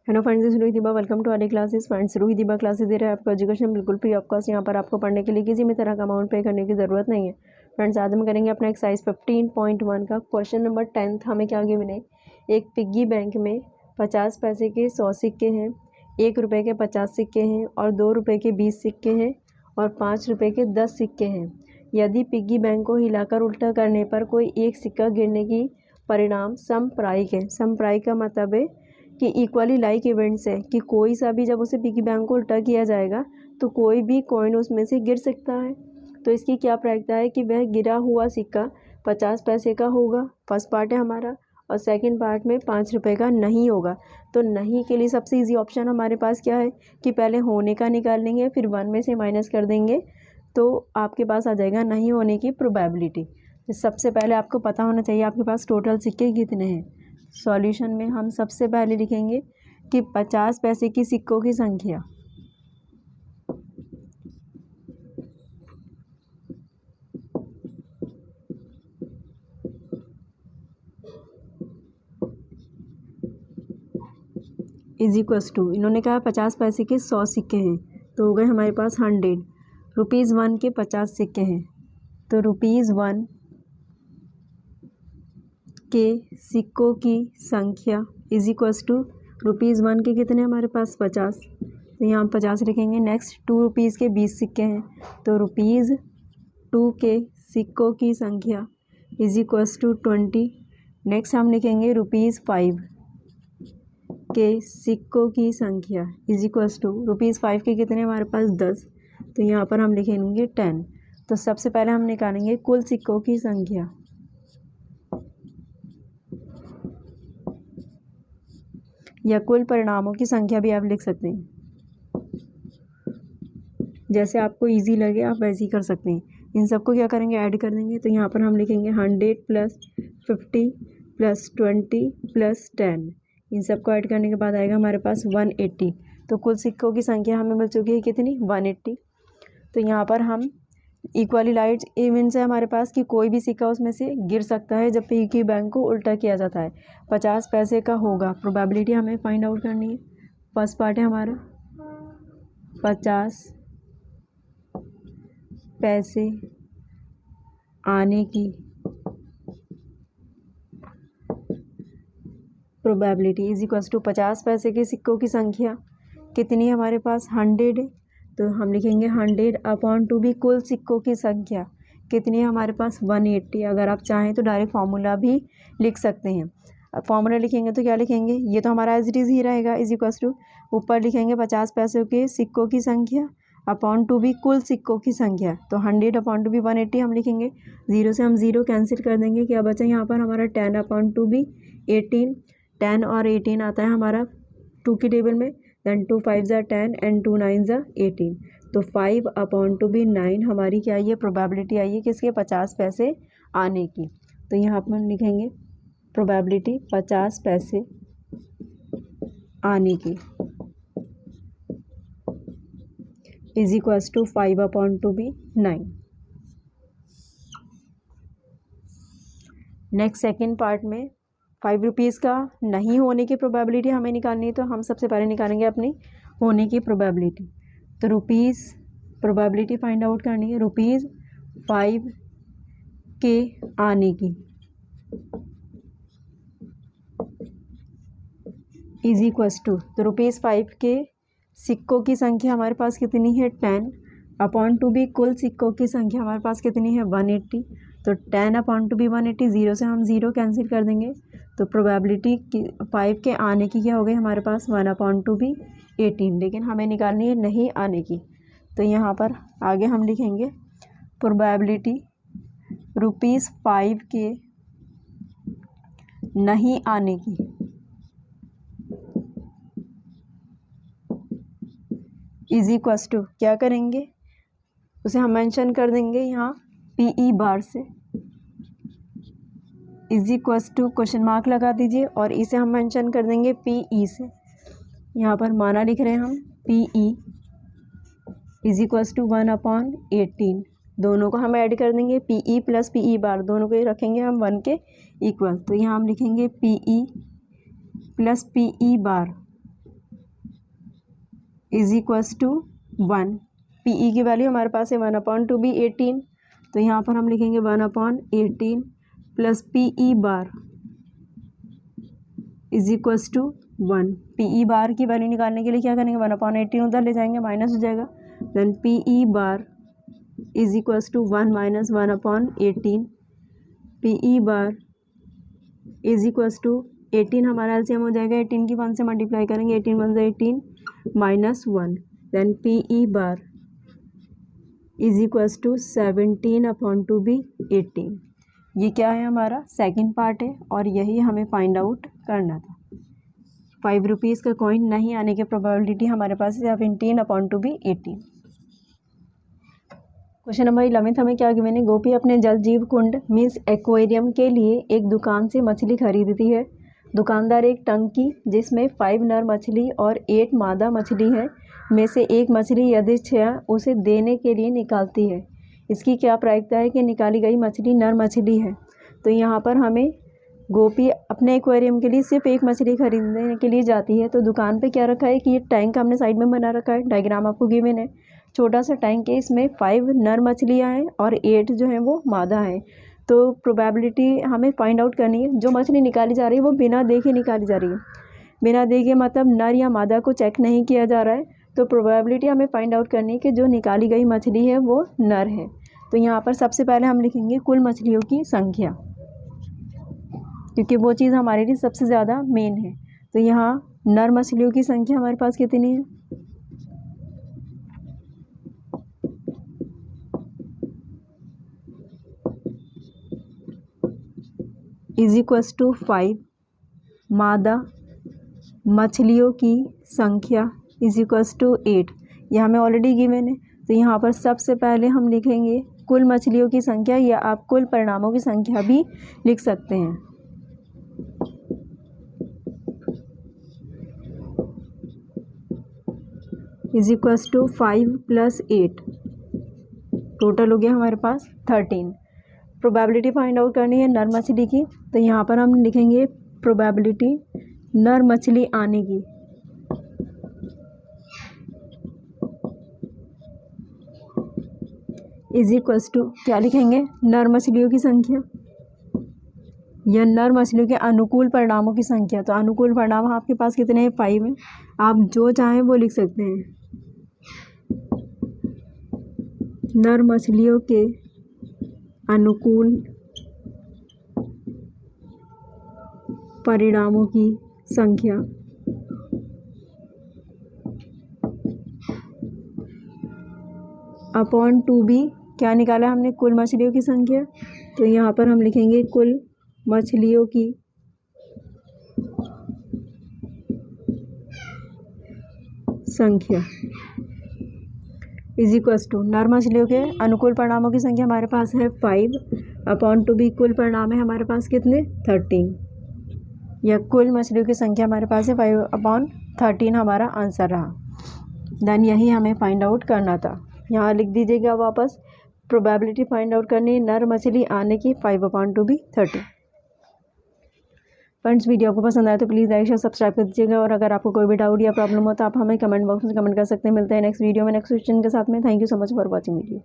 Hello friends, this Rohit Diba. Welcome to our classes. Friends, Rohit Diba classes दे रहे हैं आपको एजुकेशन बिल्कुल फ्री ऑफ कॉस्ट। यहाँ पर आपको पढ़ने के लिए किसी भी तरह का अमाउंट पे करने की ज़रूरत नहीं है। फ्रेंड्स, आज हम करेंगे अपना एक्सरसाइज 15.1 का क्वेश्चन नंबर 10। हमें क्या गिवन है, एक पिग्गी बैंक में 50 पैसे के 100 सिक्के हैं, 1 रुपये के 50 सिक्के हैं और 2 रुपये के 20 सिक्के हैं और 5 रुपये के 10 सिक्के हैं। यदि पिग्गी बैंक को हिलाकर उल्टा करने पर कोई एक सिक्का गिरने की परिणाम समप्रायिक है। समप्रायिक का मतलब है कि इक्वली लाइक इवेंट्स है, कि कोई सा भी जब उसे पिग्गी बैंक को उल्टा किया जाएगा तो कोई भी कॉइन उसमें से गिर सकता है। तो इसकी क्या प्रायिकता है कि वह गिरा हुआ सिक्का 50 पैसे का होगा, फर्स्ट पार्ट है हमारा, और सेकंड पार्ट में 5 रुपये का नहीं होगा। तो नहीं के लिए सबसे इजी ऑप्शन हमारे पास क्या है कि पहले होने का निकाल लेंगे, फिर 1 में से माइनस कर देंगे तो आपके पास आ जाएगा नहीं होने की प्रोबेबिलिटी। सबसे पहले आपको पता होना चाहिए आपके पास टोटल सिक्के कितने हैं। सॉल्यूशन में हम सबसे पहले लिखेंगे कि 50 पैसे की सिक्कों की संख्या इज इक्वस टू, इन्होंने कहा 50 पैसे के 100 सिक्के हैं तो हो गए हमारे पास 100। ₹1 के 50 सिक्के हैं तो ₹1 के सिक्कों की संख्या इज इक्वस टू ₹1 के कितने हमारे पास 50, तो यहाँ 50 लिखेंगे। नेक्स्ट ₹2 के 20 सिक्के हैं तो ₹2 के सिक्कों की संख्या इज इक्वस टू 20। नेक्स्ट हम लिखेंगे ₹5 के सिक्कों की संख्या इज इक्वस टू ₹5 के कितने हमारे पास 10, तो यहाँ पर हम लिखेंगे 10। तो सबसे पहले हम निकालेंगे कुल सिक्कों की संख्या, या कुल परिणामों की संख्या भी आप लिख सकते हैं, जैसे आपको इजी लगे आप वैसे ही कर सकते हैं। इन सबको क्या करेंगे, ऐड कर देंगे। तो यहाँ पर हम लिखेंगे 100 + 50 + 20 + 10। इन सबको ऐड करने के बाद आएगा हमारे पास 180। तो कुल सिक्कों की संख्या हमें मिल चुकी है कितनी, 180। तो यहाँ पर हम इक्वली लाइट इवेंट्स है हमारे पास कि कोई भी सिक्का उसमें से गिर सकता है जब पिग्गी बैंक को उल्टा किया जाता है। 50 पैसे का होगा, प्रोबेबिलिटी हमें फाइंड आउट करनी है। फर्स्ट पार्ट है हमारा 50 पैसे आने की प्रोबेबिलिटी इज इक्वल्स टू 50 पैसे के सिक्कों की संख्या कितनी है हमारे पास, 100 है। तो हम लिखेंगे 100/2 भी कुल सिक्कों की संख्या कितनी है हमारे पास, 180। अगर आप चाहें तो डायरेक्ट फार्मूला भी लिख सकते हैं। अब फार्मूला लिखेंगे तो क्या लिखेंगे, ये तो हमारा एज इट इज़ ही रहेगा, इज इक्वल्स टू ऊपर लिखेंगे 50 पैसों के सिक्कों की संख्या /2 भी कुल सिक्कों की संख्या। तो 100/2 भी 180 हम लिखेंगे। 0 से हम 0 कैंसिल कर देंगे, क्या बचा यहाँ पर हमारा 10/2 भी 18। 10 और 18 आता है हमारा 2 की टेबल में। देन 2 5 ज़ा 10 एंड 2 9 ज़ा 18। तो 5/2 भी 9 हमारी क्या आई है, प्रोबेबिलिटी आई है किसके, 50 पैसे आने की। तो यहाँ पर लिखेंगे प्रोबेबिलिटी 50 पैसे आने की इज इक्वल्स टू 5/2 भी 9। नेक्स्ट सेकेंड पार्ट में ₹5 का नहीं होने की प्रोबेबिलिटी हमें निकालनी है। तो हम सबसे पहले निकालेंगे अपनी होने की प्रोबेबिलिटी। तो रुपीज़ प्रोबेबिलिटी फाइंड आउट करनी है, ₹5 के आने की इज इक्वल्स टू, तो ₹5 के सिक्कों की संख्या हमारे पास कितनी है, 10/2 भी कुल सिक्कों की संख्या हमारे पास कितनी है, 180। तो 10/2 भी 180, 0 से हम 0 कैंसिल कर देंगे। तो प्रोबेबिलिटी 5 के आने की क्या हो गई हमारे पास, 1/2 भी 18। लेकिन हमें निकालनी है नहीं आने की। तो यहाँ पर आगे हम लिखेंगे प्रोबेबिलिटी ₹5 के नहीं आने की इज इक्वल्स टू, क्या करेंगे उसे हम मेंशन कर देंगे यहाँ PE बार से, is equals to question mark लगा दीजिए और इसे हम मेंशन कर देंगे PE से। यहाँ पर माना लिख रहे हैं हम PE इज इक्वल्स टू 1/18। दोनों को हम ऐड कर देंगे, PE + PE बार दोनों को रखेंगे हम 1 के इक्वल। तो यहाँ हम लिखेंगे PE + PE bar is equals to 1। P की वैल्यू हमारे पास है 1/2 18, तो यहाँ पर हम लिखेंगे 1/18 plus P bar is equals to 1। P bar की वैल्यू निकालने के लिए क्या करेंगे, 1/18 उधर ले जाएंगे, माइनस हो जाएगा, then P bar is equals to 1 minus 1/18। P bar is equals to 18, हमारा एलसीएम हो जाएगा, 18 की 1 से मल्टीप्लाई करेंगे, 18 1 से 18 minus 1, then P bar is equals to 17/2 18। ये क्या है, हमारा सेकंड पार्ट है और यही हमें फाइंड आउट करना था। 5 रुपीज़ का कॉइन नहीं आने की प्रोबेबिलिटी हमारे पास है 17/2 18। क्वेश्चन नंबर 11 हमें क्या गिवन है, गोपी अपने जल जीव कुंड मीन्स एक्वेरियम के लिए एक दुकान से मछली खरीदती है। दुकानदार एक टंकी जिसमें 5 नर मछली और 8 मादा मछली है में से एक मछली यदृच्छया उसे देने के लिए निकालती है। इसकी क्या प्रायिकता है कि निकाली गई मछली नर मछली है। तो यहाँ पर हमें गोपी अपने एक्वेरियम के लिए सिर्फ एक मछली खरीदने के लिए जाती है। तो दुकान पे क्या रखा है कि ये टैंक हमने साइड में बना रखा है, डायग्राम आपको गिवन है, छोटा सा टैंक है, इसमें 5 नर मछलियाँ हैं और 8 जो हैं वो मादा हैं। तो प्रोबेबिलिटी हमें फाइंड आउट करनी है। जो मछली निकाली जा रही है वो बिना देखे निकाली जा रही है, बिना देखे मतलब नर या मादा को चेक नहीं किया जा रहा है। तो प्रोबेबिलिटी हमें फाइंड आउट करनी है कि जो निकाली गई मछली है वो नर है। तो यहाँ पर सबसे पहले हम लिखेंगे कुल मछलियों की संख्या, क्योंकि वो चीज़ हमारे लिए सबसे ज़्यादा मेन है। तो यहाँ नर मछलियों की संख्या हमारे पास कितनी है, इज इक्वल्स टू 5। मादा मछलियों की संख्या इज इक्वल्स टू 8, यह हमें ऑलरेडी गिवन है। तो यहाँ पर सबसे पहले हम लिखेंगे कुल मछलियों की संख्या, या आप कुल परिणामों की संख्या भी लिख सकते हैं। Is equals to 5 plus 8, total हो गया हमारे पास 13। प्रोबेबिलिटी फाइंड आउट करनी है नर मछली की, तो यहाँ पर हम लिखेंगे प्रोबेबिलिटी नर मछली आने की इज इक्वल्स टू क्या लिखेंगे, नर मछलियों की संख्या या नर मछलियों के अनुकूल परिणामों की संख्या। तो अनुकूल परिणाम आपके पास कितने हैं, 5 हैं, आप जो चाहें वो लिख सकते हैं। नर मछलियों के अनुकूल परिणामों की संख्या अपॉन 2b, क्या निकाला हमने, कुल मछलियों की संख्या। तो यहाँ पर हम लिखेंगे कुल मछलियों की संख्या इज इक्वल्स टू नर मछलियों के अनुकूल परिणामों की संख्या हमारे पास है 5 अपॉन 2b, कुल परिणाम है हमारे पास कितने, 13, या कुल मछलियों की संख्या हमारे पास है 5/13 हमारा आंसर रहा। देन यही हमें फाइंड आउट करना था। यहाँ लिख दीजिएगा वापस, प्रोबेबिलिटी फाइंड आउट करनी नर मछली आने की 5/2 13। फ्रेंड्स, वीडियो आपको पसंद आए तो प्लीज़ लाइक शेयर सब्सक्राइब कर दीजिएगा, और अगर आपको कोई भी डाउट या प्रॉब्लम हो तो आप हमें कमेंट बॉक्स में कमेंट कर सकते हैं। मिलते हैं नेक्स्ट वीडियो में नेक्स्ट क्वेश्चन के साथ में। Thank you so much for watching video.